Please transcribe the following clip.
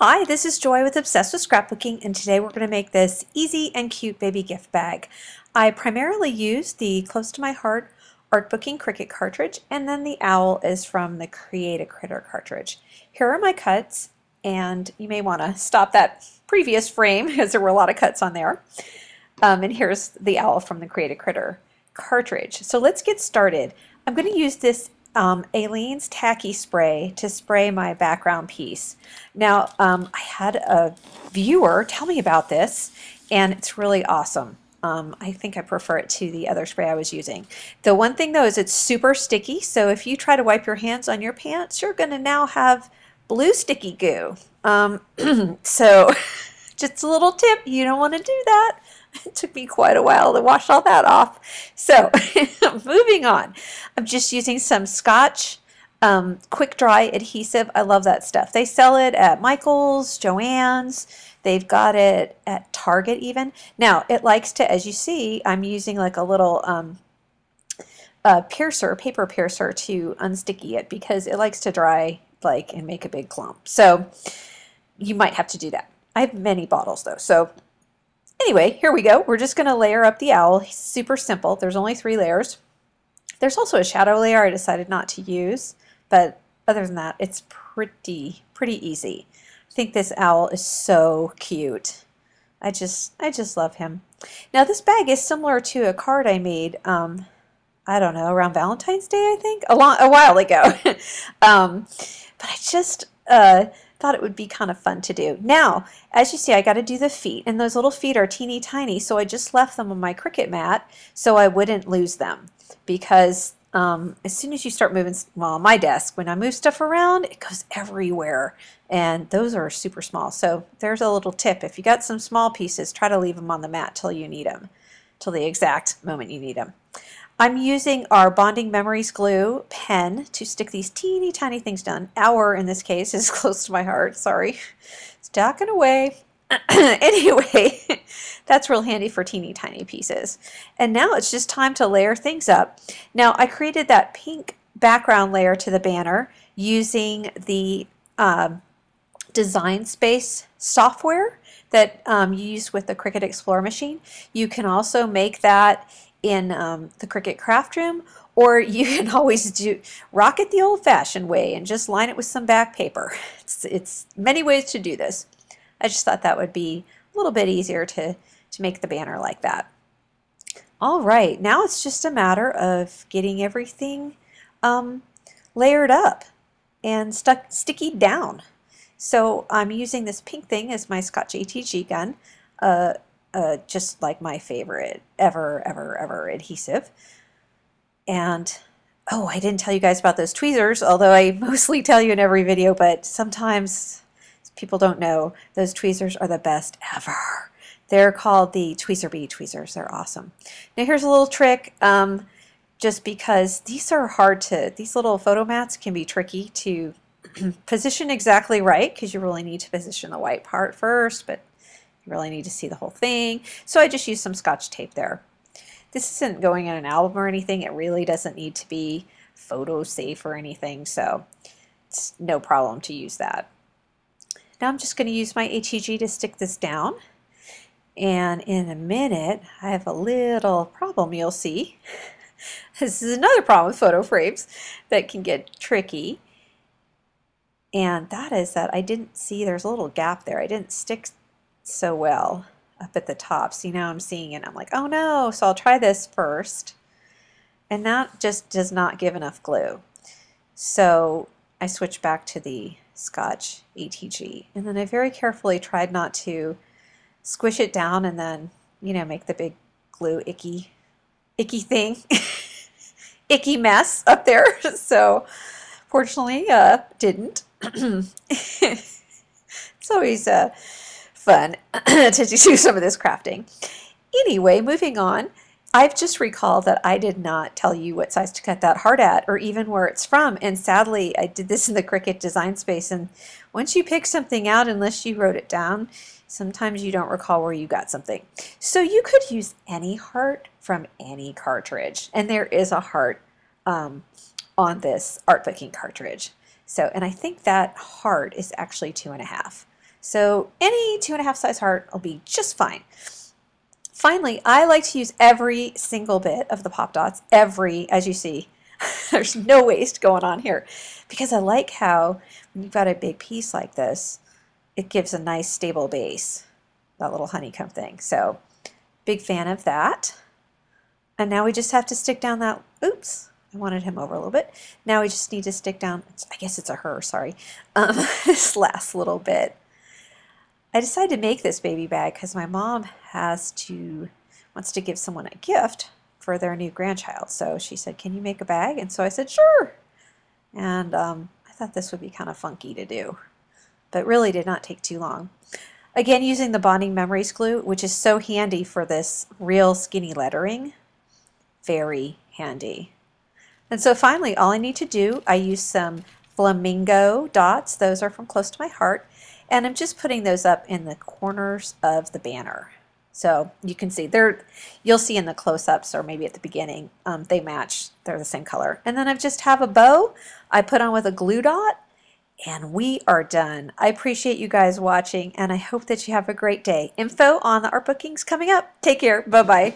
Hi, this is Joy with Obsessed with Scrapbooking, and today we're going to make this easy and cute baby gift bag. I primarily use the Close to My Heart Artbooking Cricut cartridge, and then the owl is from the Create a Critter cartridge. Here are my cuts, and you may want to stop that previous frame because there were a lot of cuts on there. And here's the owl from the Create a Critter cartridge. So let's get started. I'm going to use this Aleene's tacky spray to spray my background piece. Now I had a viewer tell me about this and it's really awesome. I think I prefer it to the other spray I was using. The one thing though is it's super sticky, so if you try to wipe your hands on your pants, you're going to now have blue sticky goo. So just a little tip, you don't want to do that. It took me quite a while to wash all that off. So moving on, I'm just using some Scotch quick dry adhesive. I love that stuff. They sell it at Michael's, Joann's. They've got it at Target even. Now it likes to, as you see, I'm using like a little piercer, paper piercer to unsticky it because it likes to dry like and make a big clump. So you might have to do that. I have many bottles though. So anyway, here we go. We're just going to layer up the owl. It's super simple. There's only 3 layers. There's also a shadow layer I decided not to use, but other than that, it's pretty easy. I think this owl is so cute. I just love him. Now this bag is similar to a card I made, I don't know, around Valentine's Day, I think, a while ago. But I just thought it would be kind of fun to do. Now, as you see, I got to do the feet, and those little feet are teeny tiny, so I just left them on my Cricut mat so I wouldn't lose them. Because as soon as you start moving, well, on my desk, when I move stuff around, it goes everywhere, and those are super small. So there's a little tip. If you got some small pieces, try to leave them on the mat till you need them, till the exact moment you need them. I'm using our Bonding Memories glue pen to stick these teeny tiny things down. Our, in this case, is close to my heart. Sorry. It's docking away. Anyway, that's real handy for teeny tiny pieces. And now it's just time to layer things up. Now I created that pink background layer to the banner using the Design Space software that you use with the Cricut Explorer machine. You can also make that in the Cricut craft room, or you can always rock it the old-fashioned way and just line it with some back paper. It's many ways to do this. I just thought that would be a little bit easier to make the banner like that. All right, now it's just a matter of getting everything layered up and sticky down. So I'm using this pink thing as my Scotch ATG gun. Just like my favorite ever adhesive. And oh, I didn't tell you guys about those tweezers, although I mostly tell you in every video, but sometimes people don't know those tweezers are the best ever. They're called the Tweezer Bee tweezers. They're awesome. Now here's a little trick, just because these are hard to, these little photo mats can be tricky to position exactly right, because you really need to position the white part first, but you really need to see the whole thing. So I just used some Scotch tape there. This isn't going in an album or anything. It really doesn't need to be photo safe or anything, so it's no problem to use that. Now I'm just going to use my ATG to stick this down. And in a minute, I have a little problem you'll see. This is another problem with photo frames that can get tricky. And that is that I didn't see, there's a little gap there. I didn't stick so well up at the top. See, now I'm seeing it. I'm like, oh no. So I'll try this first. And that just does not give enough glue. So I switched back to the Scotch ATG. And then I very carefully tried not to squish it down and then, you know, make the big glue icky thing. Icky mess up there. So fortunately, didn't. It's always fun to do some of this crafting. Anyway, moving on, I've just recalled that I did not tell you what size to cut that heart at or even where it's from, and sadly I did this in the Cricut Design Space, and once you pick something out, unless you wrote it down, sometimes you don't recall where you got something. So you could use any heart from any cartridge, and there is a heart on this Artbooking cartridge. So, and I think that heart is actually 2.5. So any 2.5 size heart will be just fine. Finally, I like to use every single bit of the pop dots, as you see. There's no waste going on here because I like how when you've got a big piece like this, it gives a nice stable base, that little honeycomb thing. So big fan of that. And now we just have to stick down that, oops, I wanted him over a little bit. Now we just need to stick down, I guess it's a her, sorry, this last little bit. I decided to make this baby bag because my mom wants to give someone a gift for their new grandchild. So she said, can you make a bag? And so I said, sure. And I thought this would be kind of funky to do, but really did not take too long. Again, using the Bonding Memories glue, which is so handy for this real skinny lettering. Very handy. And so finally, all I need to do, I use some flamingo dots. Those are from Close to My Heart. And I'm just putting those up in the corners of the banner. So you can see, you'll see in the close-ups or maybe at the beginning, they match, they're the same color. And then I just have a bow I put on with a glue dot, and we are done. I appreciate you guys watching, and I hope that you have a great day. Info on the art bookings coming up. Take care. Bye-bye.